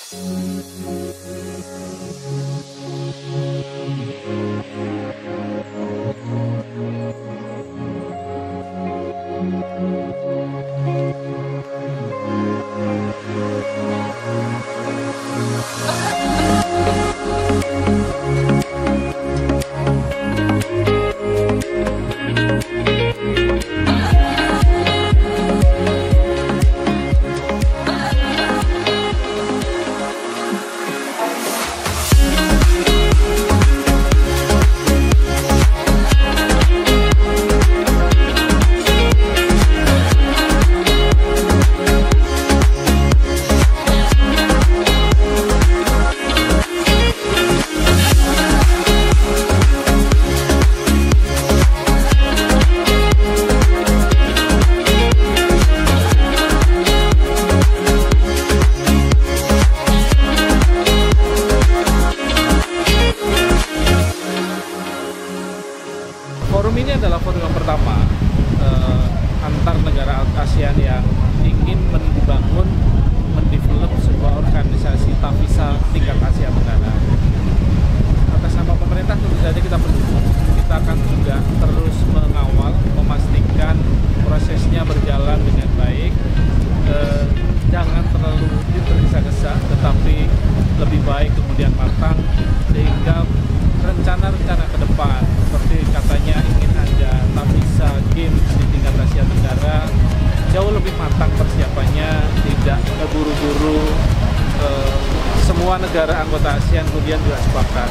Forum ini adalah forum yang pertama antar negara ASEAN yang ingin membangun, mendevelop sebuah organisasi TAFISA tingkat Asia Tenggara. Atas nama pemerintah tentu saja kita mendukung. Kita akan juga terus mengawal, memastikan prosesnya berjalan dengan baik. Jangan terlalu tergesa-gesa, tetapi lebih baik kemudian matang, sehingga rencana-rencana ke depan seperti katanya ingin ada TAFISA Games di tingkat Asia Tenggara jauh lebih matang persiapannya, tidak buru-buru. Semua negara anggota ASEAN kemudian juga sepakat